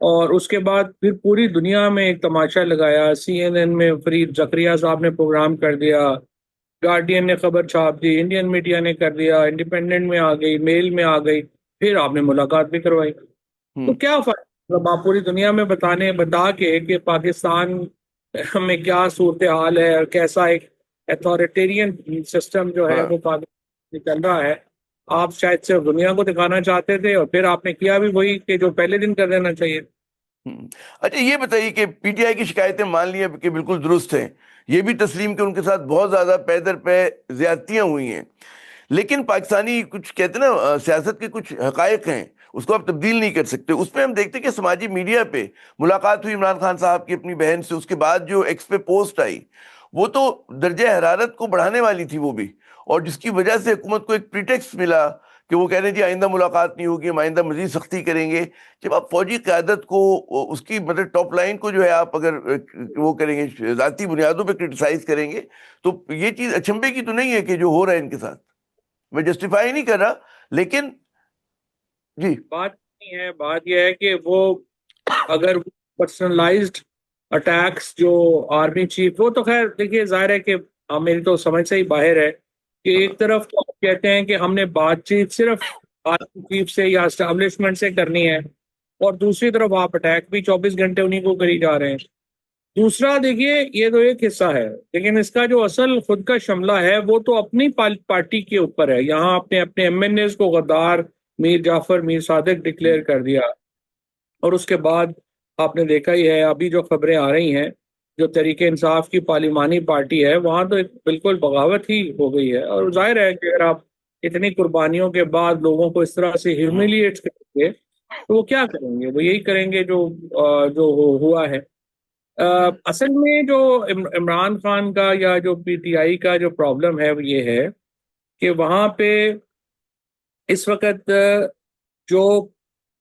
اور اس کے بعد پھر پوری دنیا میں ایک تماشا لگایا. CNN میں فرید زکریا صاحب نے پروگرام کر دیا, گارڈین نے خبر چھاپ دی, انڈین میڈیا نے کر دیا, انڈیپینڈنٹ میں آ گئی, میل میں آ گئی, پھر آپ نے ملاقات بھی کروائی. تو کیا فرق مطلب آپ پوری دنیا میں بتا کے کہ پاکستان میں کیا صورتحال ہے اور کیسا ایک اتھارٹیرین سسٹم جو ہے وہ پاکستان میں چل رہا ہے, آپ شاید صرف دنیا کو دکھانا چاہتے تھے اور پھر آپ نے کیا بھی وہی کہ جو پہلے دن کر دینا چاہیے. اچھا یہ بتائیے کہ پی ٹی آئی کی شکایتیں مان لی کہ بالکل درست ہیں, یہ بھی تسلیم کہ ان کے ساتھ بہت زیادہ پے در پے زیادتیاں ہوئی ہیں, لیکن پاکستانی کچھ کہتے ہیں نا سیاست کے کچھ حقائق ہیں اس کو آپ تبدیل نہیں کر سکتے. اس پہ ہم دیکھتے کہ سماجی میڈیا پہ ملاقات ہوئی عمران خان صاحب کی اپنی بہن سے, اس کے بعد جو ایکس پہ پوسٹ آئی وہ تو درجہ حرارت کو بڑھانے والی تھی وہ بھی, اور جس کی وجہ سے حکومت کو ایک پریٹیکسٹ ملا کہ وہ کہہ رہے ہیں جی آئندہ ملاقات نہیں ہوگی, ہم آئندہ مزید سختی کریں گے. جب آپ فوجی قیادت کو اس کی مطلب ٹاپ لائن کو جو ہے آپ اگر وہ کریں گے ذاتی بنیادوں پہ کرٹیسائز کریں گے تو یہ چیز اچنبے کی تو نہیں ہے کہ جو ہو رہا ہے ان کے ساتھ. میں جسٹیفائی نہیں کر رہا, لیکن جی بات نہیں ہے, بات یہ ہے کہ وہ اگر پرسنلائزڈ اٹیکس جو آرمی چیف, وہ تو خیر دیکھیے ظاہر ہے کہ میری تو سمجھ سے ہی باہر ہے کہ ایک طرف تو آپ کہتے ہیں کہ ہم نے بات چیت صرف آرمی چیف سے یا اسٹیبلشمنٹ سے کرنی ہے, اور دوسری طرف آپ اٹیک بھی 24 گھنٹے انہیں کو کری جا رہے ہیں. دوسرا دیکھیے یہ تو ایک حصہ ہے, لیکن اس کا جو اصل خود کا شملہ ہے وہ تو اپنی پارٹی کے اوپر ہے. یہاں آپ نے اپنے MNAs کو غدار میر جعفر میر صادق ڈکلیئر کر دیا, اور اس کے بعد آپ نے دیکھا ہی ہے ابھی جو خبریں آ رہی ہیں جو تحریک انصاف کی پارلیمانی پارٹی ہے وہاں تو ایک بالکل بغاوت ہی ہو گئی ہے. اور ظاہر ہے کہ اگر آپ اتنی قربانیوں کے بعد لوگوں کو اس طرح سے ہیومیلیٹ کریں گے تو وہ کیا کریں گے, وہ یہی کریں گے جو ہوا ہے. اصل میں جو عمران خان کا یا جو PTI کا جو پرابلم ہے وہ یہ ہے کہ وہاں پہ اس وقت جو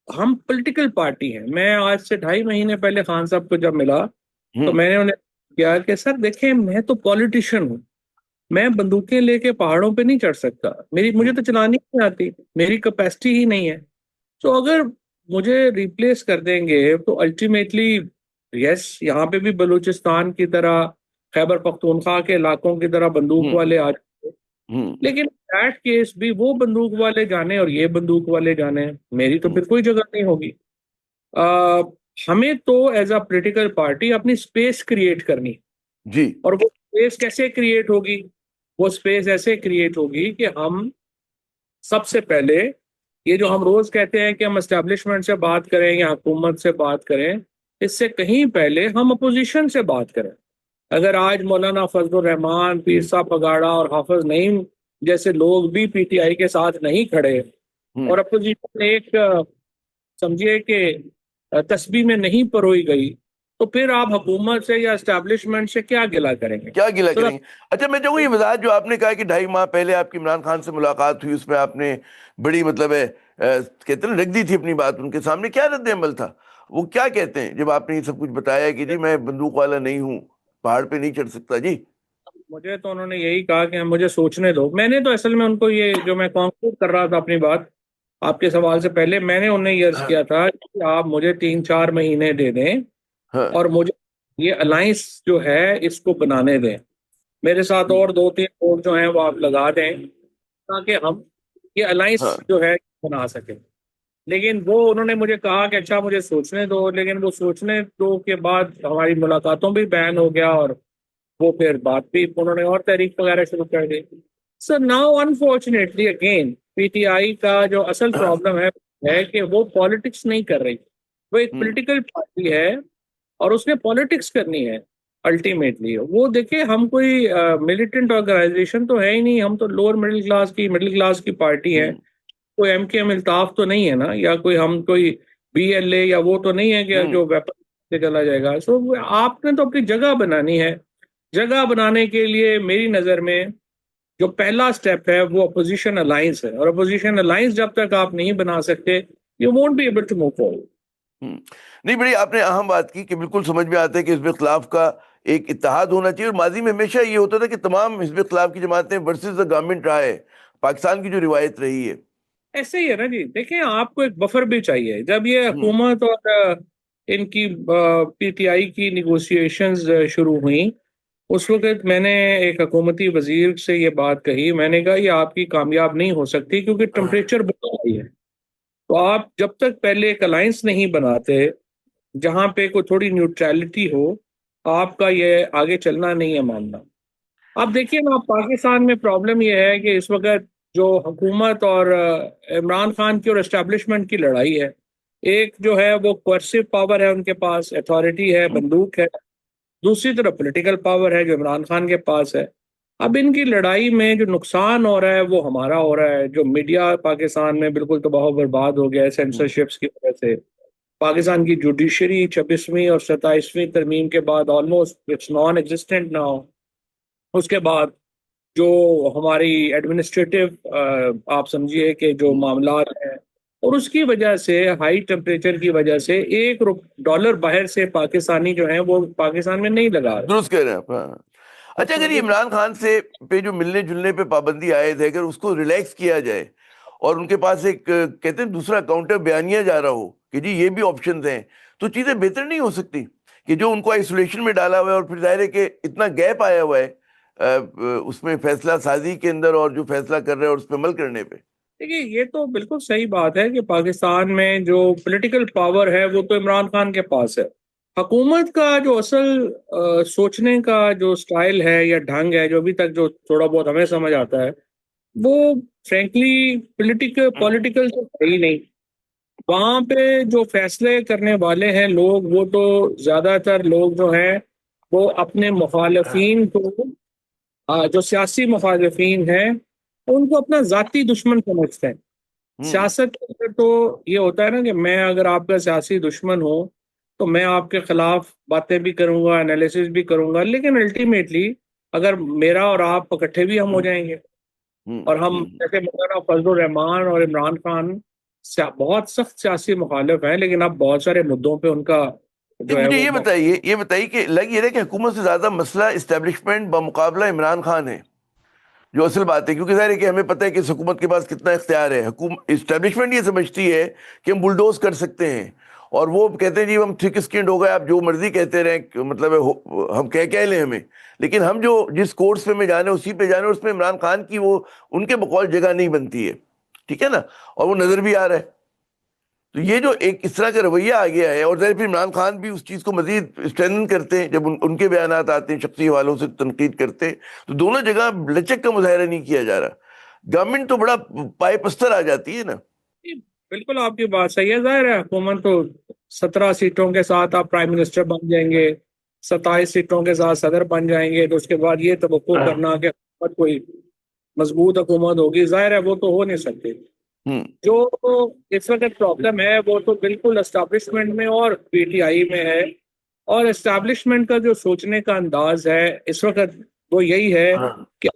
ہم پولیٹیکل پارٹی ہیں, میں آج سے 2.5 مہینے پہلے خان صاحب کو جب ملا تو میں نے انہیں کیا کہ سر دیکھیں میں تو پولیٹیشین ہوں, میں بندوقیں لے کے پہاڑوں پہ نہیں چڑھ سکتا, مجھے تو چلانی نہیں آتی, میری کیپیسٹی ہی نہیں ہے. تو اگر مجھے ریپلیس کر دیں گے تو الٹیمیٹلی یس یہاں پہ بھی بلوچستان کی طرح خیبر پختونخوا کے علاقوں کی طرح بندوق والے آ جائیں, لیکن دیٹ کیس بھی وہ بندوق والے جانے اور یہ بندوق والے جانے, میری تو پھر کوئی جگہ نہیں ہوگی. ہمیں تو ایز اے پولیٹیکل پارٹی اپنی سپیس کریٹ کرنی, جی, اور وہ سپیس کیسے کریٹ ہوگی, وہ سپیس ایسے کریٹ ہوگی کہ ہم سب سے پہلے یہ جو ہم روز کہتے ہیں کہ ہم اسٹیبلشمنٹ سے بات کریں یا حکومت سے بات کریں, اس سے کہیں پہلے ہم اپوزیشن سے بات کریں. اگر آج مولانا فضل الرحمان, پیر صاحب پگاڑا اور حافظ نعیم جیسے لوگ بھی PTI کے ساتھ نہیں کھڑے اور اپوزیشن ایک سمجھیے کہ تسبیح میں نہیں پروئی گئی, تو پھر آپ حکومت سے یا اسٹیبلشمنٹ سے کیا گلہ کریں گے, کیا گلہ کریں گے. اچھا میں چاہوں گا یہ وضاحت جو آپ نے کہا کہ 2.5 ماہ پہلے آپ کی عمران خان سے ملاقات ہوئی, اس میں آپ نے بڑی مطلب ہے کہتے ہیں رکھ دی تھی اپنی بات ان کے سامنے, کیا رد عمل تھا, وہ کیا کہتے ہیں جب آپ نے یہ سب کچھ بتایا کہ جی میں بندوق والا نہیں ہوں, پہاڑ پہ نہیں چڑھ سکتا؟ جی مجھے تو انہوں نے یہی کہا کہ مجھے سوچنے دو. میں نے تو اصل میں ان کو یہ جو میں کنکلوڈ کر رہا تھا اپنی بات آپ کے سوال سے پہلے, میں نے انہیں یہ عرض کیا تھا کہ آپ مجھے 3-4 مہینے دے دیں اور مجھے یہ الائنس جو ہے اس کو بنانے دیں, میرے ساتھ اور 2-3 لوگ جو ہیں وہ آپ لگا دیں تاکہ ہم یہ الائنس جو ہے بنا سکیں. لیکن وہ انہوں نے مجھے کہا کہ اچھا مجھے سوچنے دو, لیکن وہ سوچنے دو کے بعد ہماری ملاقاتوں بھی بین ہو گیا اور وہ پھر بات بھی انہوں نے اور تحریک وغیرہ شروع کر دی. So now unfortunately again PTI کا جو اصل پرابلم ہے کہ وہ پالیٹکس نہیں کر رہی, وہ ایک پولیٹیکل پارٹی ہے اور اس نے پالیٹکس کرنی ہے الٹیمیٹلی. وہ دیکھیں ہم کوئی ملیٹنٹ آرگنائزیشن تو ہے ہی نہیں, ہم تو لوور مڈل کلاس کی پارٹی ہے, کوئی MKM الطاف تو نہیں ہے نا, یا کوئی BLA یا وہ تو نہیں ہے کہ جو ویپن سے چلا جائے گا. سو آپ نے تو اپنی جگہ بنانی ہے. جگہ بنانے کے لیے میری نظر میں جو پہلا سٹیپ ہے وہ اپوزیشن الائنس ہے, اور اپوزیشن الائنس جب تک آپ نہیں بنا سکتے you won't be able to move forward. نہیں, بڑی آپ نے اہم بات کی کہ بالکل سمجھ میں آتا ہے کہ حزب اختلاف کا ایک اتحاد ہونا چاہیے, اور ماضی میں ہمیشہ یہ ہوتا تھا کہ تمام حزب اختلاف کی جماعتیں ورسز دا گورنمنٹ رہا ہے, پاکستان کی جو روایت رہی ہے. ایسے ہی ہے نا جی, دیکھیں آپ کو ایک بفر بھی چاہیے. جب یہ حکومت اور ان کی پی ٹی آئی کی نیگوسیشنز شروع ہوئیں، اس وقت میں نے ایک حکومتی وزیر سے یہ بات کہی، میں نے کہا یہ آپ کی کامیاب نہیں ہو سکتی کیونکہ ٹمپریچر بہت ہائی ہے، تو آپ جب تک پہلے ایک الائنس نہیں بناتے جہاں پہ کوئی تھوڑی نیوٹرلٹی ہو، آپ کا یہ آگے چلنا نہیں ہے معاملہ۔ اب دیکھیے نا، پاکستان میں پرابلم یہ ہے کہ اس وقت جو حکومت اور عمران خان کی اور اسٹیبلشمنٹ کی لڑائی ہے، ایک جو ہے وہ کوئرسو پاور ہے، ان کے پاس اتھارٹی ہے، بندوق ہے، دوسری طرف پولیٹیکل پاور ہے جو عمران خان کے پاس ہے۔ اب ان کی لڑائی میں جو نقصان ہو رہا ہے وہ ہمارا ہو رہا ہے، جو میڈیا پاکستان میں بالکل تباہ و برباد ہو گیا ہے سینسرشپس کی وجہ سے۔ پاکستان کی جوڈیشری 26ویں اور 27ویں ترمیم کے بعد almost it's non existent now. اس کے بعد جو ہماری ایڈمنسٹریٹو آپ سمجھیے کہ جو معاملات ہیں، اور اس کی وجہ سے ہائی ٹمپریچر کی وجہ سے $1 باہر سے پاکستانی جو ہیں وہ پاکستان میں نہیں لگا رہے۔ درست کہہ رہے ہیں آپ، ہاں۔ اچھا، اگر یہ عمران خان سے پہ جو ملنے جلنے پہ پابندی عائد ہے، اگر اس کو ریلیکس کیا جائے اور ان کے پاس ایک کہتے ہیں دوسرا کاؤنٹر بیانیہ جا رہا ہو کہ جی یہ بھی آپشنز ہیں، تو چیزیں بہتر نہیں ہو سکتی؟ کہ جو ان کو آئسولیشن میں ڈالا ہوا ہے، اور پھر ظاہر ہے کہ اتنا گیپ آیا ہوا ہے اس میں فیصلہ سازی کے اندر، اور جو فیصلہ کر رہے ہیں اور اس پہ عمل کرنے پہ۔ دیکھیے یہ تو بالکل صحیح بات ہے کہ پاکستان میں جو پولیٹیکل پاور ہے وہ تو عمران خان کے پاس ہے۔ حکومت کا جو اصل سوچنے کا جو سٹائل ہے یا ڈھنگ ہے، جو ابھی تک جو تھوڑا بہت ہمیں سمجھ آتا ہے، وہ فرینکلی پولیٹیکل تو ہے ہی نہیں۔ وہاں پہ جو فیصلے کرنے والے ہیں لوگ، وہ تو زیادہ تر لوگ جو ہیں وہ اپنے مخالفین کو جو سیاسی مخالفین ہیں ان کو اپنا ذاتی دشمن سمجھتے ہیں۔ سیاست کے اندر تو یہ ہوتا ہے نا کہ میں اگر آپ کا سیاسی دشمن ہوں تو میں آپ کے خلاف باتیں بھی کروں گا، انالیسس بھی کروں گا، لیکن الٹیمیٹلی اگر میرا اور آپ اکٹھے بھی ہم ہو جائیں گے، اور ہم جیسے مولانا فضل الرحمان اور عمران خان بہت سخت سیاسی مخالف ہیں، لیکن اب بہت سارے مدعوں پہ ان کا جو ہے مجھے وہ یہ بتائیے کہ لگ یہ رہا ہے کہ حکومت سے زیادہ مسئلہ اسٹیبلشمنٹ بمقابلہ عمران خان ہے، جو اصل بات ہے، کیونکہ ظاہر ہے کہ ہمیں پتہ ہے کہ اس حکومت کے پاس کتنا اختیار ہے۔ اسٹیبلشمنٹ یہ سمجھتی ہے کہ ہم بلڈوز کر سکتے ہیں، اور وہ کہتے ہیں جی ہم تھک اسکنڈ ہو گئے، آپ جو مرضی کہتے رہیں، مطلب ہم کہہ لیں ہمیں، لیکن ہم جو جس کورس پہ میں جانے اسی پہ جانے، اس میں عمران خان کی وہ ان کے بقول جگہ نہیں بنتی ہے، ٹھیک ہے نا، اور وہ نظر بھی آ رہا ہے۔ تو یہ جو ایک اس طرح کا رویہ آ گیا ہے، اور ظاہر پھر عمران خان بھی اس چیز کو مزید اسٹرینتھن کرتے ہیں جب ان کے بیانات آتے ہیں، شخصی حوالوں سے تنقید کرتے ہیں، تو دونوں جگہ لچک کا مظاہرہ نہیں کیا جا رہا، گورنمنٹ تو بڑا پائے پستر آ جاتی ہے نا۔ بالکل آپ کی بات صحیح ہے۔ ظاہر ہے حکومت تو 17 سیٹوں کے ساتھ آپ پرائم منسٹر بن جائیں گے، 27 سیٹوں کے ساتھ صدر بن جائیں گے، تو اس کے بعد یہ توقع کرنا کہ حکومت کوئی مضبوط حکومت ہوگی، ظاہر ہے وہ تو ہو نہیں سکتی۔ جو اس وقت پرابلم ہے وہ تو بالکل اسٹیبلشمنٹ میں اور پی ٹی آئی میں ہے، اور اسٹیبلشمنٹ کا جو سوچنے کا انداز ہے اس وقت وہ یہی ہے کہ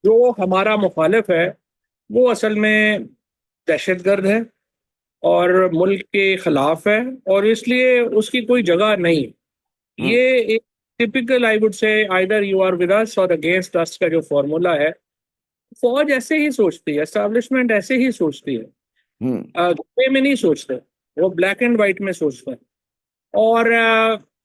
جو ہمارا مخالف ہے وہ اصل میں دہشت گرد ہے اور ملک کے خلاف ہے، اور اس لیے اس کی کوئی جگہ نہیں۔ یہ ایک typical I would say either you are with us or against اس کا جو فارمولا ہے، فوج ایسے ہی سوچتی ہے، اسٹیبلشمنٹ ایسے ہی سوچتی ہے، گرے میں نہیں سوچتے، وہ بلیک اینڈ وائٹ میں سوچتے ہیں، اور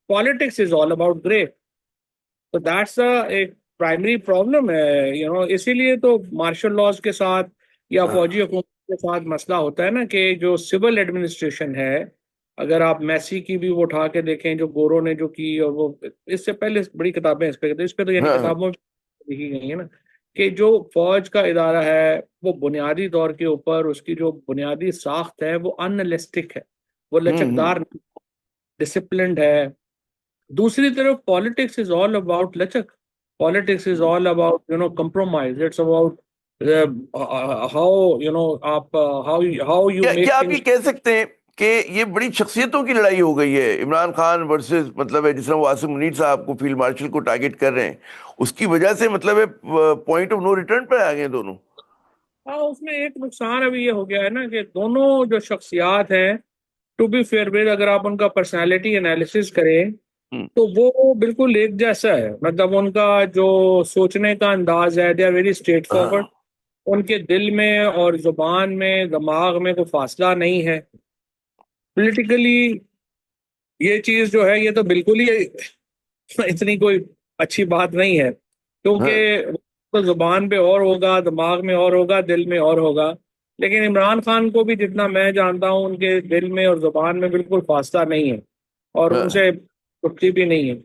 پالیٹکس از آل اباؤٹ گرے۔ تو دیٹس ایک پرائمری پرابلم ہے، اسی لیے تو مارشل لاز کے ساتھ یا فوجی حکومت کے ساتھ مسئلہ ہوتا ہے نا کہ جو سول ایڈمنسٹریشن ہے، اگر آپ میسی کی بھی وہ اٹھا کے دیکھیں جو گورو نے جو کی، اور وہ اس سے پہلے بڑی کتابیں اس پہ تو یعنی کتابوں میں لکھی گئی ہیں نا، کہ جو فوج کا ادارہ ہے وہ بنیادی طور کے اوپر اس کی جو بنیادی ساخت ہے وہ انالسٹک ہے، وہ لچکدار ڈسپلنڈ ہے۔ دوسری طرف پالیٹکس از آل اباؤٹ لچک، politics is all about compromise، it's about how you make کیا آپ یہ things۔ کہہ سکتے ہیں کہ یہ بڑی شخصیتوں کی لڑائی ہو گئی ہے، عمران خان ورسز مطلب ہے جس طرح وہ عاصم منیر صاحب کو فیلڈ مارشل کو ٹارگٹ کر رہے ہیں، اس کی وجہ سے مطلب ہے پوائنٹ آف نو ریٹرن پہ آ گئے دونوں؟ ہاں، اس میں ایک نقصان ابھی یہ ہو گیا ہے نا کہ دونوں جو شخصیات ہیں، ٹو بی فیئر ود، اگر آپ ان کا پرسنالٹی انالیسس کریں تو وہ بالکل ایک جیسا ہے، مطلب ان کا جو سوچنے کا انداز ہے، they are very straightforward, ان کے دل میں اور زبان میں دماغ میں کوئی فاصلہ نہیں ہے، پولیٹیکلی یہ چیز جو ہے یہ تو بالکل ہی اتنی کوئی اچھی بات نہیں ہے، ہاں کیونکہ تو زبان پہ اور ہوگا، دماغ میں اور ہوگا، دل میں اور ہوگا، لیکن عمران خان کو بھی جتنا میں جانتا ہوں ان کے دل میں اور زبان میں بالکل فاصلہ نہیں ہے، اور ان ہاں سے چھٹتی بھی نہیں ہے.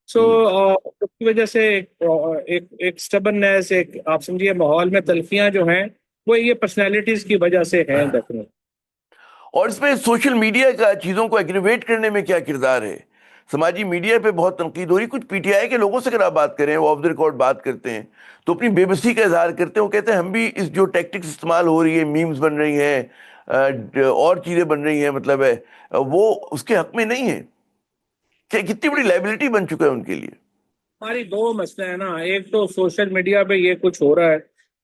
سو ہوں. اس کی وجہ سے ایک سٹبنس، ایک آپ سمجھیے ماحول میں تلفیاں جو ہیں وہ یہ پرسنالٹیز کی وجہ سے ہیں ڈیفینیٹ. اور اس میں سوشل میڈیا کا چیزوں کو ایگریویٹ کرنے میں کیا کردار ہے؟ سماجی میڈیا پہ بہت تنقید ہو رہی. کچھ پی ٹی آئی کے لوگوں سے اگر آپ بات کریں، وہ آف دا ریکارڈ بات کرتے ہیں تو اپنی بے بسی کا اظہار کرتے ہیں. وہ کہتے ہیں ہم بھی اس جو ٹیکٹکس استعمال ہو رہی ہے، میمز بن رہی ہیں اور چیزیں بن رہی ہیں، مطلب ہے وہ اس کے حق میں نہیں ہے. کہ کتنی بڑی لائبلٹی بن چکا ہے ان کے لیے. ہماری دو مسئلے ہیں نا، ایک تو سوشل میڈیا پہ یہ کچھ ہو رہا ہے،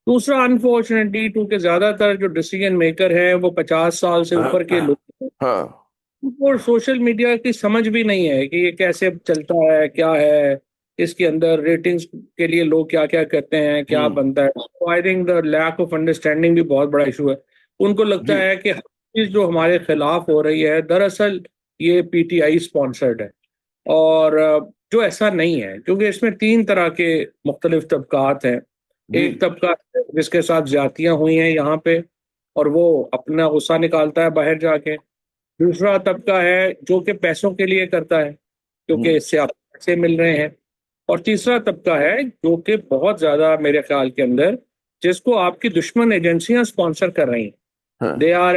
دوسرا انفارچونیٹلی کیونکہ زیادہ تر جو ڈیسیژن میکر ہیں وہ 50 سال سے اوپر کے لوگ ہیں، ہاں اور سوشل میڈیا کی سمجھ بھی نہیں ہے کہ یہ کیسے چلتا ہے، کیا ہے اس کے اندر، ریٹنگز کے لیے لوگ کیا کیا کرتے ہیں، کیا ہوں بنتا ہے. I think the lack of understanding بھی بہت بڑا ایشو ہے. ان کو لگتا جی ہے کہ ہر چیز جو ہمارے خلاف ہو رہی ہے دراصل یہ پی ٹی آئی اسپانسرڈ ہے، اور جو ایسا نہیں ہے، کیونکہ اس میں 3 طرح کے مختلف طبقات ہیں. جی ایک طبقہ ہے جس کے ساتھ زیادتیاں ہوئی ہیں یہاں پہ، اور وہ اپنا غصہ نکالتا ہے باہر جا کے. دوسرا طبقہ ہے جو کہ پیسوں کے لیے کرتا ہے، کیونکہ اس سے آپ پیسے مل رہے ہیں. اور تیسرا طبقہ ہے جو کہ بہت زیادہ میرے خیال کے اندر جس کو آپ کی دشمن ایجنسیاں اسپانسر کر رہی ہیں. ہاں دے آر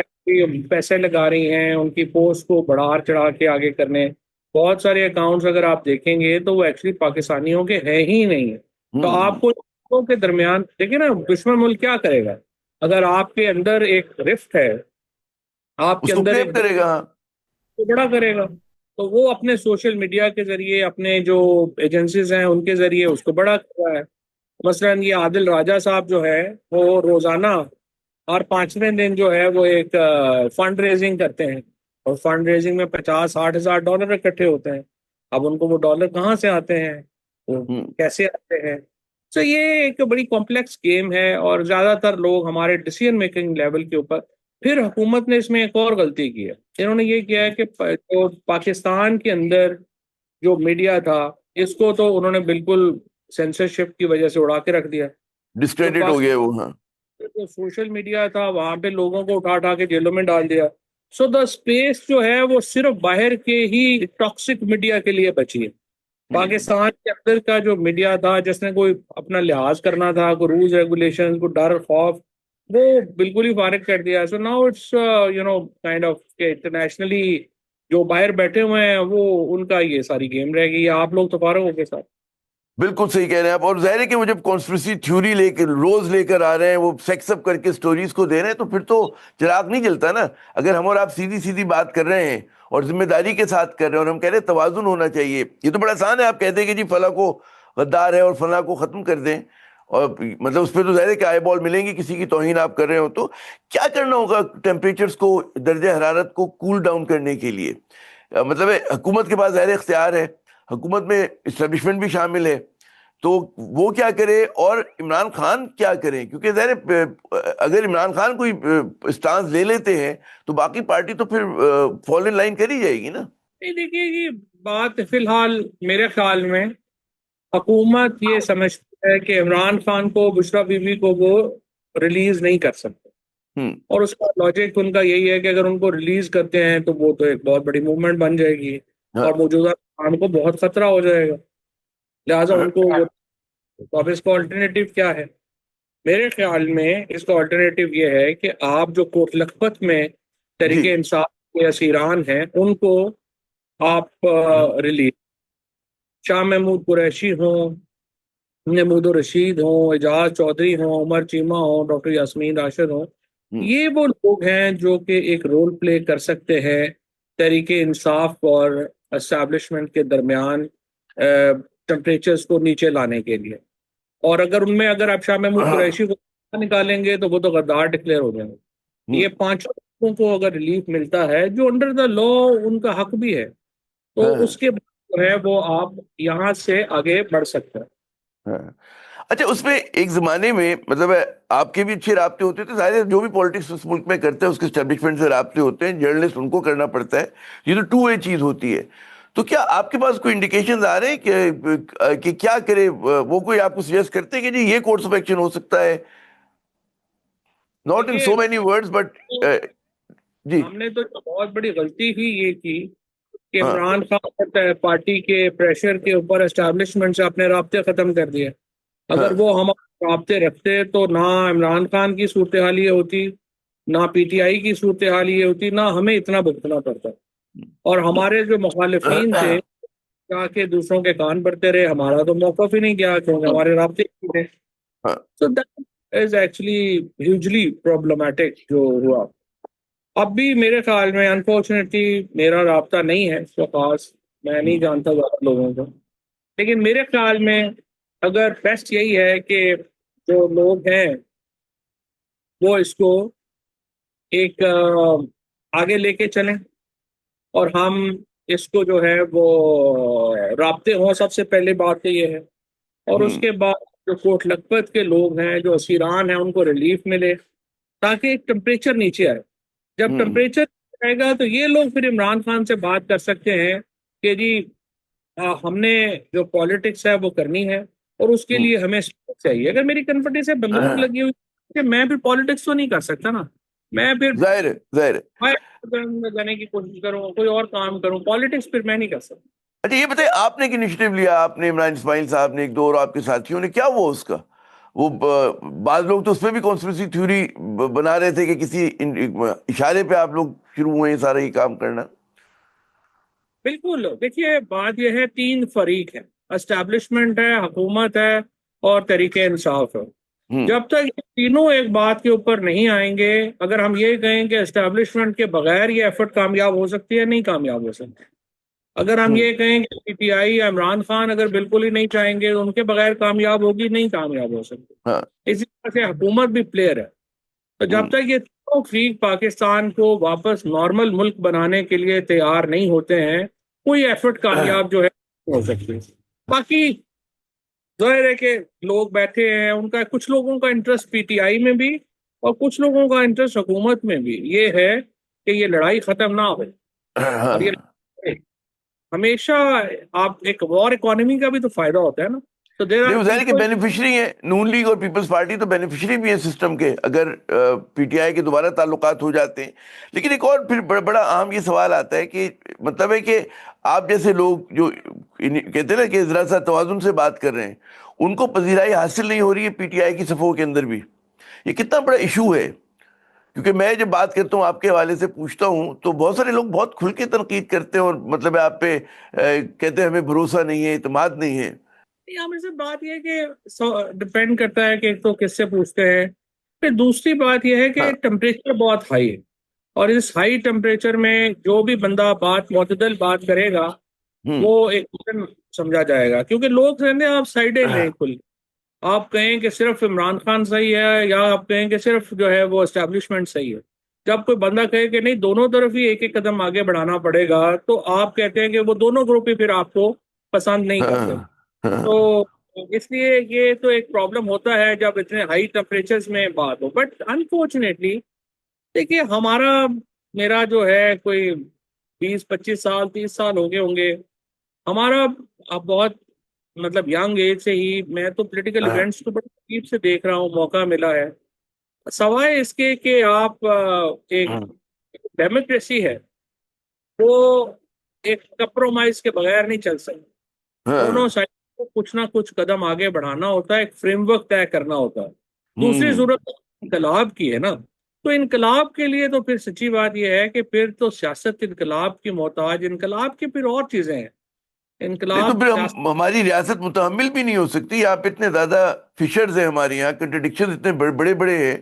پیسے لگا رہی ہیں ان کی پوسٹ کو بڑھا چڑھا کے آگے کرنے. بہت سارے اکاؤنٹس اگر آپ دیکھیں گے تو وہ ایکچولی پاکستانیوں کے ہیں ہی نہیں ہیں. تو آپ کو لوگوں کے درمیان دیکھیں نا، دشمن ملک کیا کرے گا اگر آپ کے اندر ایک رفٹ ہے، آپ کے اس کو اندر فلیم ایک کرے گا. ہاں تو بڑا کرے گا. تو وہ اپنے سوشل میڈیا کے ذریعے، اپنے جو ایجنسیز ہیں ان کے ذریعے اس کو بڑا کر رہا ہے. مثلاً یہ عادل راجہ صاحب جو ہے وہ روزانہ ہر 5ویں دن جو ہے وہ ایک فنڈ ریزنگ کرتے ہیں، اور فنڈ ریزنگ میں 50-60 ہزار ڈالر اکٹھے ہوتے ہیں. اب ان کو وہ ڈالر کہاں سے آتے ہیں، وہ کیسے آتے ہیں؟ تو یہ ایک بڑی کمپلیکس گیم ہے، اور زیادہ تر لوگ ہمارے ڈیسیژن میکنگ لیول کے اوپر. پھر حکومت نے اس میں ایک اور غلطی کی ہے. انہوں نے یہ کیا ہے کہ جو پاکستان کے اندر جو میڈیا تھا اس کو تو انہوں نے بالکل سینسرشپ کی وجہ سے اڑا کے رکھ دیا. جو ڈسکریڈٹ ہو گیا وہ. ہاں جو سوشل میڈیا تھا وہاں پہ لوگوں کو اٹھا اٹھا کے جیلوں میں ڈال دیا. سو دا اسپیس جو ہے وہ صرف باہر کے ہی ٹاکسک میڈیا کے لیے بچی ہے. پاکستان کے اندر کا جو میڈیا تھا جس نے کوئی اپنا لحاظ کرنا تھا، کوئی رولز ریگولیشن، کوئی ڈر خوف، وہ بالکل ہی فارغ کر دیا. So now it's kind of internationally جو باہر بیٹھے ہوئے ہیں وہ ان کا یہ ساری گیم رہ گئی ہے. آپ لوگ تو فارغ ہو کے ساتھ. بالکل صحیح کہہ رہے ہیں آپ. اور ظاہر ہے کہ وہ جب کانسپریسی تھیوری لے کے روز لے کر آ رہے ہیں، وہ سیکس اپ کر کے سٹوریز کو دے رہے ہیں، تو پھر تو چراغ نہیں جلتا نا. اگر ہم اور آپ سیدھی سیدھی بات کر رہے ہیں اور ذمہ داری کے ساتھ کر رہے ہیں، اور ہم کہہ رہے ہیں توازن ہونا چاہیے، یہ تو بڑا آسان ہے. آپ کہتے ہیں کہ جی فلاں کو غدار ہے اور فلاں کو ختم کر دیں، اور مطلب اس پہ تو ظاہر ہے کہ آئی بال ملیں گی. کسی کی توہین آپ کر رہے ہو تو کیا کرنا ہوگا ٹیمپریچرز کو، درجہ حرارت کو کول ڈاؤن کرنے کے لیے؟ مطلب حکومت کے پاس ظاہر اختیار ہے، حکومت میں اسٹیبلشمنٹ بھی شامل ہے، تو وہ کیا کرے اور عمران خان کیا کریں؟ کیونکہ ظاہر اگر عمران خان کوئی اسٹانس لے لیتے ہیں تو باقی پارٹی تو پھر فال ان لائن کر ہی جائے گی نا. نہیں دیکھیے، یہ بات فی الحال میرے خیال میں حکومت یہ سمجھتی ہے کہ عمران خان کو، بشرا بی بی کو وہ ریلیز نہیں کر سکتے، ہوں اور اس کا لاجک ان کا یہی ہے کہ اگر ان کو ریلیز کرتے ہیں تو وہ تو ایک بہت بڑی موومنٹ بن جائے گی، ہاں اور موجودہ خان کو بہت خطرہ ہو جائے گا. لہٰذا ان کو وہ، تو اب اس کا آلٹرنیٹیو کیا ہے؟ میرے خیال میں اس کا آلٹرنیٹیو یہ ہے کہ آپ جو کوٹ لکھپت میں جی تحریک انصاف کے اسیران ہیں ان کو آپ ریلیز، شاہ محمود قریشی ہوں، محمود الرشید ہوں، اعجاز چودھری ہوں، عمر چیمہ ہوں، ڈاکٹر یاسمین راشد ہوں، یہ وہ لوگ ہیں جو کہ ایک رول پلے کر سکتے ہیں تحریک انصاف اور اسٹیبلشمنٹ کے درمیان ٹمپریچرز کو نیچے لانے کے لیے. اور اگر ان میں اگر آپ شاہ محمود قریشی کو نکالیں گے تو وہ تو غدار ڈکلیئر ہو جائیں گے. یہ 5 لوگوں کو اگر ریلیف ملتا ہے جو انڈر دا لا ان کا حق بھی ہے، تو اس کے بعد جو ہے وہ آپ یہاں سے آگے بڑھ سکتے ہیں. اچھا، اس میں ایک زمانے میں مطلب ہے آپ کے بھی اچھے رابطے ہوتے تھے. ظاہر ہے جو بھی پالیٹکس اس ملک میں کرتے ہیں اس کے اسٹیبلشمنٹ سے رابطے ہوتے ہیں، جرنلسٹ ان کو کرنا پڑتا ہے. یہ تو ٹو وے چیز ہوتی ہے. تو کیا آپ کے پاس کوئی انڈیکیشنز آ رہے ہیں کہ کیا کرے وہ؟ کوئی آپ کو سجیسٹ کرتے ہیں کہ جی یہ کورس آف ایکشن ہو سکتا ہے؟ ناٹ ان دیکھیے سو مینی ورڈز بٹ جی ہم نے تو بہت بڑی غلطی ہی یہ کی کہ ہاں عمران خان پارٹی کے پریشر کے اوپر اسٹیبلشمنٹ سے اپنے رابطے ختم کر دیے. ہاں اگر وہ ہمارے رابطے رکھتے تو نہ عمران خان کی صورتحال یہ ہوتی، نہ پی ٹی آئی کی صورتحال یہ ہوتی، نہ ہمیں اتنا بھگتنا پڑتا. اور ہمارے جو مخالفین تھے جا کے دوسروں کے کان بھرتے رہے، ہمارا تو موقف ہی نہیں گیا کیونکہ ہمارے رابطے ہی تھے. ہاں so that is actually ہیوجلی problematic جو ہوا. اب بھی میرے خیال میں انفارچونیٹلی میرا رابطہ نہیں ہے تو خاص، میں نہیں جانتا زیادہ لوگوں کو، لیکن میرے خیال میں اگر بیسٹ یہی ہے کہ جو لوگ ہیں وہ اس کو ایک آگے لے کے چلیں اور ہم اس کو جو ہے وہ رابطے ہوں. سب سے پہلے بات تو یہ ہے، اور اس کے بعد جو کوٹ لکھپت کے لوگ ہیں، جو اسیران ہیں، ان کو ریلیف ملے تاکہ ایک ٹمپریچر نیچے آئے. جب ٹمپریچر آئے گا تو یہ لوگ پھر عمران خان سے بات کر سکتے ہیں کہ جی ہم نے جو پالیٹکس ہے وہ کرنی ہے اور اس کے لیے ہمیں support چاہیے. اگر میری کنفرٹی سے بندوق لگی ہوئی کہ میں پھر پالیٹکس تو نہیں کر سکتا نا، میں پھر ظاہر ہے ظاہر ہے. جانے کی کوشش کروں، کوئی اور کام کروں، پالیٹکس پھر میں نہیں کر سکتا. اچھا یہ بتائیے، آپ نے انیشیٹو لیا، آپ نے، عمران اسماعیل صاحب نے، ایک دو اور آپ کے ساتھیوں نے، کیا وہ اس کا وہ بعض لوگ تو اس پہ بھی کانسپریسی تھیوری بنا رہے تھے کہ کسی اشارے پہ آپ لوگ شروع ہوئے ہیں سارا یہ کام کرنا؟ بالکل. دیکھیے بات یہ ہے، تین فریق ہے، اسٹیبلشمنٹ ہے، حکومت ہے اور تحریک انصاف ہے. جب تک یہ تینوں ایک بات کے اوپر نہیں آئیں گے، اگر ہم یہ کہیں کہ اسٹیبلشمنٹ کے بغیر یہ ایفرٹ کامیاب ہو سکتی ہے، نہیں کامیاب ہو سکتی. اگر ہم یہ کہیں کہ پی ٹی آئی یا عمران خان اگر بالکل ہی نہیں چاہیں گے تو ان کے بغیر کامیاب ہوگی، نہیں کامیاب ہو سکتی. ہاں اسی طرح سے حکومت بھی پلیئر ہے. تو جب تک یہ تینوں فریق پاکستان کو واپس نارمل ملک بنانے کے لیے تیار نہیں ہوتے ہیں، کوئی ایفرٹ کامیاب جو ہے نہیں ہو سکتی. باقی ظاہر ہے کہ لوگ بیٹھے ہیں، ان کا کچھ لوگوں کا انٹرسٹ پی ٹی آئی میں بھی اور کچھ لوگوں کا انٹرسٹ حکومت میں بھی یہ ہے کہ یہ لڑائی ختم نہ ہو. اور یہ ہمیشہ آپ ایک وار اکانومی کا بھی تو فائدہ ہوتا ہے نا. تو دیر نہیں، آر وہ ظاہر ہے کہ پیپل. بینیفیشری ہیں، نون لیگ اور پیپلز پارٹی تو بینیفیشری بھی ہے سسٹم کے، اگر پی ٹی آئی کے دوبارہ تعلقات ہو جاتے ہیں. لیکن ایک اور پھر بڑا اہم یہ سوال آتا ہے کہ مطلب ہے کہ آپ جیسے لوگ جو کہتے ہیں نا کہ ذرا سا توازن سے بات کر رہے ہیں، ان کو پذیرائی حاصل نہیں ہو رہی ہے پی ٹی آئی کی صفوں کے اندر بھی. یہ کتنا بڑا ایشو ہے؟ کیونکہ میں جب بات کرتا ہوں، آپ کے حوالے سے پوچھتا ہوں، تو بہت سارے لوگ بہت کھل کے تنقید کرتے ہیں اور مطلب ہے آپ پہ کہتے ہیں ہمیں بھروسہ نہیں ہے، اعتماد نہیں ہے. ہمیں سے بات یہ ہے کہ ڈپینڈ کرتا ہے کہ ایک تو کس سے پوچھتے ہیں، پھر دوسری بات یہ ہے کہ ٹمپریچر بہت ہائی ہے اور اس ہائی ٹمپریچر میں جو بھی بندہ معتدل بات کرے گا وہ ایک سمجھا جائے گا. کیونکہ لوگ کہتے ہیں آپ سائڈیں لیں کھل، آپ کہیں کہ صرف عمران خان صحیح ہے یا آپ کہیں کہ صرف جو ہے وہ اسٹیبلشمنٹ صحیح ہے. جب کوئی بندہ کہے کہ نہیں دونوں طرف ہی ایک ایک قدم آگے بڑھانا پڑے گا تو آپ کہتے ہیں کہ وہ دونوں گروپ ہی پھر آپ کو پسند نہیں کرتے. تو اس لیے یہ تو ایک پرابلم ہوتا ہے جب اتنے ہائی ٹمپریچرز میں بات ہو. بٹ انفارچونیٹلی دیکھیے میرا جو ہے کوئی 20-25 سال 30 سال ہو گئے ہوں گے. ہمارا اب بہت مطلب ینگ ایج سے ہی میں تو پولیٹیکل ایونٹس کو بڑے قریب سے دیکھ رہا ہوں، موقع ملا ہے. سوائے اس کے کہ آپ ایک ڈیموکریسی ہے وہ ایک کمپرومائز کے بغیر نہیں چل سکتی. دونوں سائڈ کو کچھ نہ کچھ قدم آگے بڑھانا ہوتا ہے، ایک فریم ورک طے کرنا ہوتا ہے. دوسری صورت انقلاب کی ہے نا، تو انقلاب کے لیے تو پھر سچی بات یہ ہے کہ پھر تو سیاست انقلاب کی محتاج، انقلاب کی پھر اور چیزیں ہیں. نہیں تو انقلاب پھر سیاست ہماری ریاست متحمل بھی نہیں ہو سکتی. آپ اتنے زیادہ فشرز ہیں ہمارے یہاں، کنٹرڈکشن اتنے بڑے بڑے ہیں.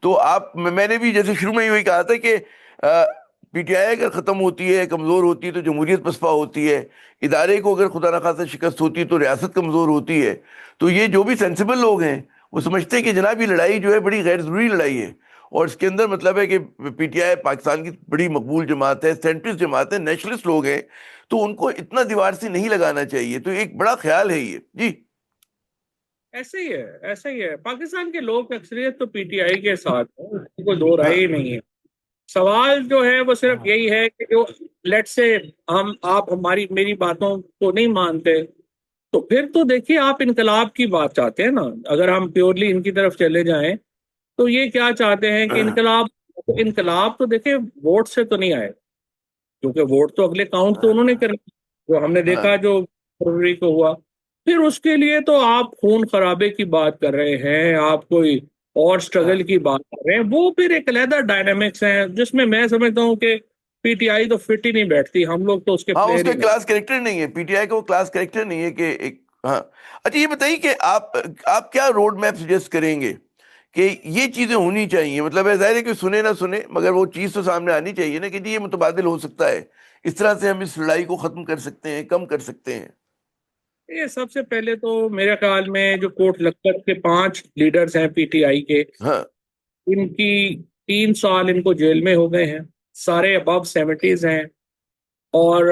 تو میں نے بھی جیسے شروع میں وہی کہا تھا کہ پی ٹی آئی اگر ختم ہوتی ہے، کمزور ہوتی ہے، تو جمہوریت پسپا ہوتی ہے. ادارے کو اگر خدا نخواستہ شکست ہوتی ہے تو ریاست کمزور ہوتی ہے. تو یہ جو بھی سینسیبل لوگ ہیں وہ سمجھتے ہیں کہ جناب یہ لڑائی جو ہے بڑی غیر ضروری لڑائی ہے، اور اس کے اندر مطلب ہے کہ پی ٹی آئی پاکستان کی بڑی مقبول جماعت ہے، سینٹرسٹ جماعت ہے، نیشنلسٹ لوگ ہیں، تو ان کو اتنا دیوار سے نہیں لگانا چاہیے. تو ایک بڑا خیال ہے یہ. جی ایسے ہی ہے، ایسا ہی ہے. پاکستان کے لوگ اکثریت تو پی ٹی آئی کے ساتھ ہیں، کوئی دو رائے ہی نہیں ہے. سوال جو ہے وہ صرف یہی ہے کہ جو لیٹ سے آپ میری باتوں کو نہیں مانتے تو پھر تو دیکھیے آپ انقلاب کی بات چاہتے ہیں نا. اگر ہم پیورلی ان کی طرف چلے جائیں تو یہ کیا چاہتے ہیں کہ انقلاب تو دیکھیں ووٹ سے تو نہیں آئے, کیونکہ ووٹ تو اگلے کاؤنٹ تو انہوں نے کرے, جو ہم نے دیکھا جو فروری کو ہوا. پھر اس کے لیے تو آپ خون خرابے کی بات کر رہے ہیں, آپ کوئی اور سٹرگل کی بات کر رہے ہیں, وہ پھر ایک علیحدہ ڈائنامکس ہیں جس میں سمجھتا ہوں کہ پی ٹی آئی تو فٹ ہی نہیں بیٹھتی, ہم لوگ تو اس کے ہاں اس پلیئر کا ہی نہیں. کلاس کریکٹر نہیں ہے, پی ٹی آئی کا وہ کلاس کریکٹر نہیں ہے کہ ایک. ہاں اچھا یہ بتائیے کہ آپ کیا روڈ میپ سجیسٹ کریں گے کہ یہ چیزیں ہونی چاہیے, مطلب ہے ظاہر ہے کہ سنے نہ سنے مگر وہ چیز تو سامنے آنی چاہیے نا کہ جی یہ متبادل ہو سکتا ہے, اس طرح سے ہم اس لڑائی کو ختم کر سکتے ہیں, کم کر سکتے ہیں. یہ سب سے پہلے تو میرے خیال میں جو کوٹ لکھپت کے 5 لیڈرز ہیں پی ٹی آئی کے, ہاں ان کی 3 سال ان کو جیل میں ہو گئے ہیں, سارے ابو 70s ہیں, اور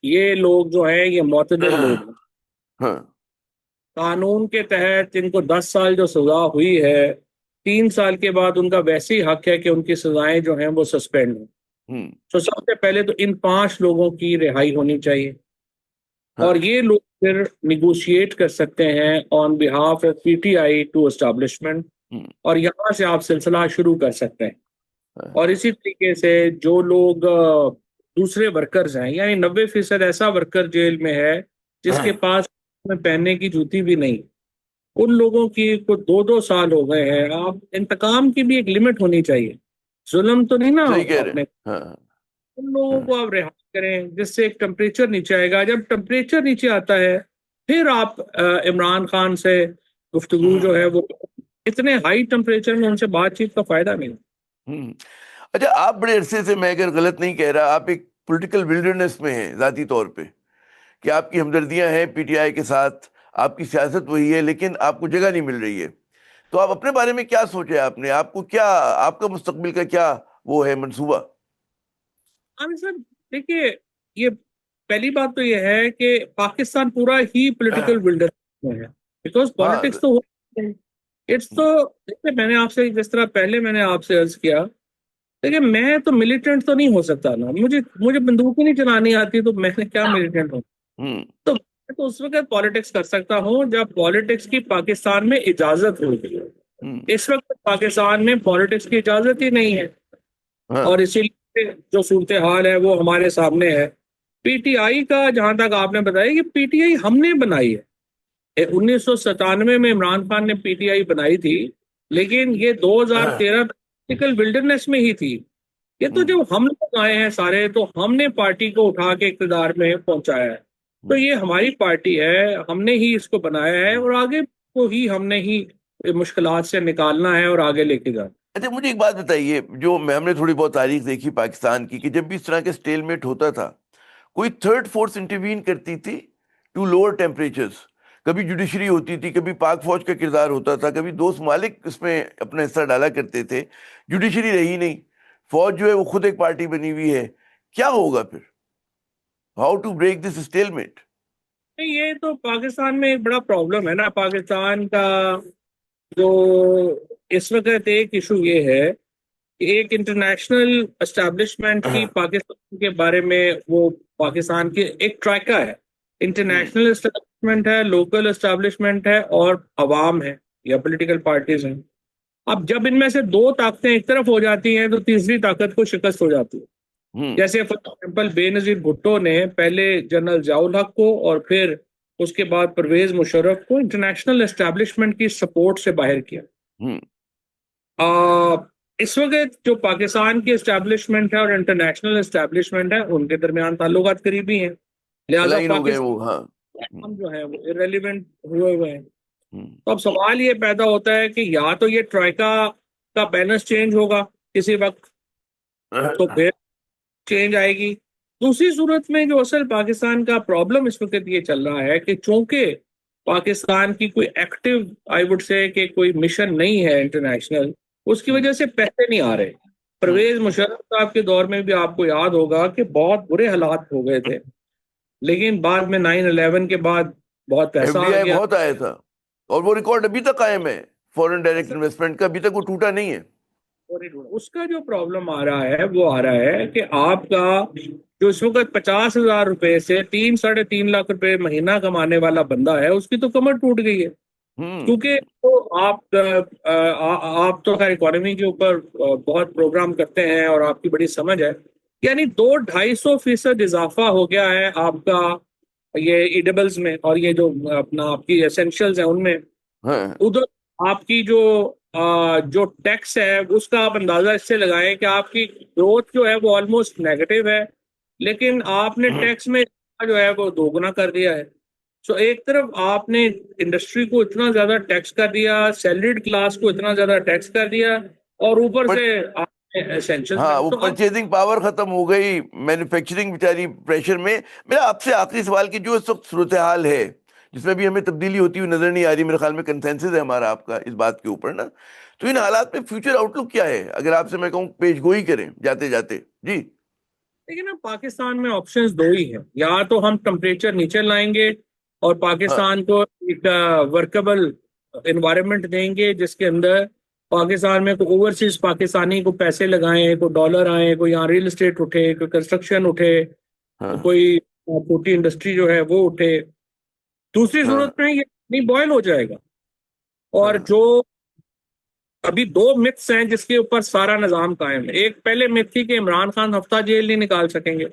یہ لوگ جو ہیں یہ معتدل لوگ ہیں. ہاں قانون کے تحت ان کو 10 سال جو سزا ہوئی ہے, 3 سال کے بعد ان کا ویسے ہی حق ہے کہ ان کی سزائیں جو ہیں وہ سسپینڈ ہوں. ہوں تو سب سے پہلے تو ان 5 لوگوں کی رہائی ہونی چاہیے, ہاں اور یہ لوگ پھر نیگوشیٹ کر سکتے ہیں on behalf of P T I to establishment, ہوں اور یہاں سے آپ سلسلہ شروع کر سکتے ہیں. ہاں اور اسی طریقے سے جو لوگ دوسرے ورکرز ہیں, یعنی 90% ایسا ورکر جیل میں ہے جس کے پاس میں پہننے کی جوتی بھی نہیں, ان لوگوں کی کو 2 سال ہو گئے ہیں. آپ انتقام کی بھی ایک لمٹ ہونی چاہیے, ظلم تو نہیں نا صحیح کہہ رہے اپنے, ہیں. ہاں ان لوگوں ہاں کو آپ رہا کریں جس سے ایک ٹمپریچر نیچے آئے گا. جب ٹمپریچر نیچے آتا ہے پھر آپ عمران خان سے گفتگو جو ہے وہ, اتنے ہائی ٹمپریچر میں ان سے بات چیت کا فائدہ نہیں. ہوں. اچھا آپ بڑے عرصے سے, میں اگر غلط نہیں کہہ رہا, آپ ایک پولیٹیکل ولڈرنس میں ہیں ذاتی طور پہ, کہ آپ کی ہمدردیاں ہیں پی ٹی آئی کے ساتھ, آپ کی سیاست وہی ہے لیکن آپ کو جگہ نہیں مل رہی ہے. تو آپ اپنے بارے میں کیا سوچے آپ نے, آپ کو کیا, آپ کا مستقبل کا کیا وہ ہے منصوبہ؟ عامر صاحب دیکھیے, یہ پہلی بات تو یہ ہے کہ پاکستان پورا ہی پولیٹیکل ولڈرنس میں ہے, بیکاز ہاں پالیٹکس تو اٹس تو دیکھیے, میں نے آپ سے جس طرح پہلے میں نے آپ سے عرض کیا, دیکھیے میں تو ملیٹنٹ تو نہیں ہو سکتا نا, مجھے بندوق ہی نہیں چلانی آتی, تو میں نے کیا ملیٹنٹ ہوں. ہوں تو میں تو اس وقت پالیٹکس کر سکتا ہوں جب پالیٹکس کی پاکستان میں اجازت ہوگی. ہوں اس وقت پاکستان میں پالیٹکس کی اجازت ہی نہیں ہے, ہاں اور اسی لیے جو صورتحال ہے وہ ہمارے سامنے ہے. پی ٹی آئی کا جہاں تک آپ نے بتایا کہ پی ٹی آئی ہم نے بنائی ہے, 1997 میں عمران خان نے پی ٹی آئی بنائی تھی, لیکن یہ 2013 پولیٹیکل ولڈرنس میں ہی تھی. یہ تو جب ہم لوگ آئے ہیں سارے, تو ہم نے پارٹی کو اٹھا کے اقتدار میں پہنچایا ہے. تو یہ ہماری پارٹی ہے, ہم نے ہی اس کو بنایا ہے, اور آگے کو ہی ہم نے ہی مشکلات سے نکالنا ہے اور آگے لے کے جانا. اچھا مجھے ایک بات بتائیے, جو ہم نے تھوڑی بہت تاریخ دیکھی پاکستان کی, کہ جب بھی اس طرح کے سٹیل میٹ ہوتا تھا کوئی تھرڈ فورس انٹروین کرتی تھی ٹو لوور ٹیمپریچرز. کبھی جوڈیشری ہوتی تھی, کبھی پاک فوج کا کردار ہوتا تھا, کبھی 2 ممالک اس میں اپنا حصہ ڈالا کرتے تھے. جوڈیشری رہی نہیں, فوج جو ہے وہ خود ایک پارٹی بنی ہوئی ہے. کیا ہوگا پھر, how to break this stalemate? نہیں, یہ تو پاکستان میں ایک بڑا پرابلم ہے نا. پاکستان کا جو اس وقت ایک ایشو یہ ہے کہ ایک انٹرنیشنل اسٹیبلشمنٹ کی پاکستان کے بارے میں, وہ پاکستان کی ایک ٹرائکا ہے, انٹرنیشنل اسٹیبلشمنٹ ہے, لوکل اسٹیبلشمنٹ ہے, اور عوام ہے یا پولیٹیکل پارٹیز ہیں. اب جب ان میں سے 2 طاقتیں ایک طرف ہو جاتی ہیں تو تیسری طاقت کو شکست ہو جاتی ہے. جیسے فار ایگزامپل بے نظیر بھٹو نے پہلے جنرل ضیاء الحق کو اور پھر اس کے بعد پرویز مشرف کو انٹرنیشنل اسٹیبلشمنٹ کی سپورٹ سے باہر کیا. اس وقت جو پاکستان کی اسٹیبلشمنٹ ہے اور انٹرنیشنل اسٹیبلشمنٹ ہے, ان کے درمیان تعلقات قریبی ہیں, لہذا الائن ہو گئے وہ. ہاں پاکستان جو ہے وہ irrelevant ہوئے ہیں. تو اب سوال یہ پیدا ہوتا ہے کہ یا تو یہ ٹرائکا کا بیلنس چینج ہوگا کسی وقت, تو پھر چینج آئے گی. دوسری صورت میں جو اصل پاکستان کا پرابلم اس وقت یہ چل رہا ہے کہ چونکہ پاکستان کی کوئی ایکٹیو آئی وڈ سے کہ کوئی مشن نہیں ہے انٹرنیشنل, اس کی وجہ سے پیسے نہیں آ رہے. پرویز مشرف صاحب کے دور میں بھی آپ کو یاد ہوگا کہ بہت برے حالات ہو گئے تھے, لیکن بعد میں 9/11 کے بعد بہت ایف پیسہ ڈی آ آئی گیا. بہت آیا تھا, اور وہ ریکارڈ ابھی تک قائم ہے, فورن ڈائریکٹ انویسٹمنٹ کا ابھی تک وہ ٹوٹا نہیں ہے. اس کا جو پرابلم آ رہا ہے وہ آ رہا ہے کہ آپ کا جو اس وقت 50,000 روپے سے 3-3.5 لاکھ روپے مہینہ کمانے والا بندہ ہے، اس کی تو کمر ٹوٹ گئی ہے. ہوں کیونکہ تو آپ تو خیر اکانومی کے اوپر بہت پروگرام کرتے ہیں اور آپ کی بڑی سمجھ ہے. یعنی 200-250% اضافہ ہو گیا ہے آپ کا یہ ایڈیبلز میں، اور یہ جو اپنا آپ کی اسینشلز ہیں ان میں. ہاں ادھر آپ کی جو ٹیکس ہے اس کا آپ اندازہ اس سے لگائیں کہ آپ کی گروتھ جو ہے وہ آلموسٹ نیگیٹو ہے، لیکن آپ نے ٹیکس میں جو ہے وہ دوگنا کر دیا ہے. سو ایک طرف آپ نے انڈسٹری کو اتنا زیادہ ٹیکس کر دیا، سیلریڈ کلاس کو اتنا زیادہ ٹیکس کر دیا، اور اوپر پر سے آپ نے essentials ہاں میں وہ تو اب پرچیزنگ پاور ختم ہو گئی، مینوفیکچرنگ بیچاری پریشر میں. میرا آپ سے آخری سوال کہ جو اس وقت صورتحال ہے جس میں بھی ہمیں تبدیلی ہوتی ہوئی نظر نہیں آ رہی، میرے خیال میں کنسنسس ہے ہمارا آپ کا اس بات کے اوپر نا، تو ان حالات میں فیوچر آؤٹ لک کیا ہے اگر آپ سے میں کہوں پیش گوئی کریں جاتے جاتے؟ جی لیکن اب پاکستان میں آپشنز دو ہی ہیں، یا تو ہم ٹمپریچر نیچے لائیں گے اور ہاں پاکستان کو ایک ورکبل انوائرمنٹ دیں گے جس کے اندر پاکستان میں کوئی اوورسیز پاکستانی کو پیسے لگائیں، کوئی ڈالر آئیں، کوئی یہاں ریل اسٹیٹ اٹھے، کوئی کنسٹرکشن اٹھے، ہاں کوئی چھوٹی انڈسٹری جو ہے وہ اٹھے. دوسری ہاں صورت میں یہ نہیں بوائل ہو جائے گا. اور ہاں جو ابھی دو متس ہیں جس کے اوپر سارا نظام قائم ہے. ایک پہلے مت تھی کہ عمران خان ہفتہ جیل نہیں نکال سکیں گے.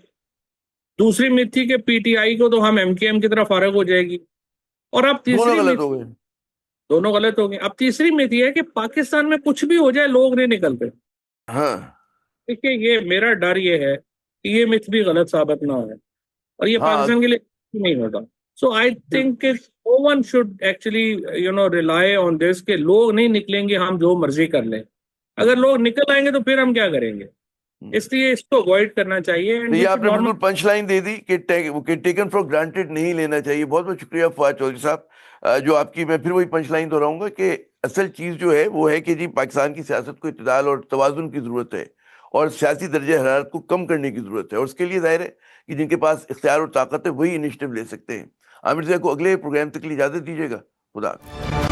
دوسری مت تھی کہ پی ٹی آئی کو تو ہم ایم کے ایم کی طرف فارغ ہو جائے گی. اور اب دونوں تیسری غلط مت، ہو گئے. دونوں غلط ہو گئے. اب تیسری مت یہ ہے کہ پاکستان میں کچھ بھی ہو جائے لوگ نہیں نکلتے. ہاں دیکھیے یہ میرا ڈر یہ ہے کہ یہ مت بھی غلط ثابت نہ ہو، اور یہ ہاں پاکستان کے لیے نہیں ہوگا. So I think no one should actually rely on this کہ لوگ نہیں نکلیں گے ہم جو مرضی کر لیں. اگر لوگ نکل آئیں گے تو پھر ہم کیا کریں گے؟ اس لیے اس کو اوائڈ کرنا چاہیے. تو اینڈ یہ وی آپ شوڈ نے نارمل. بالکل پنچ لائن دے دی کہ ٹیکن فار گرانٹیڈ نہیں لینا چاہیے. بہت بہت شکریہ فواد چودھری صاحب. جو آپ کی، میں پھر وہی پنچ لائن دہراؤں گا کہ اصل چیز جو ہے وہ ہے کہ جی پاکستان کی سیاست کو اعتدال اور توازن کی ضرورت ہے، اور سیاسی درجہ حرارت کو کم کرنے کی ضرورت ہے، اور اس کے لیے ظاہر ہے کہ جن کے پاس اختیار اور طاقت ہے وہی انیشیٹو لے سکتے ہیں. عامر صاحب کو اگلے پروگرام تک کے لیے اجازت دیجیے گا. خدا حافظ.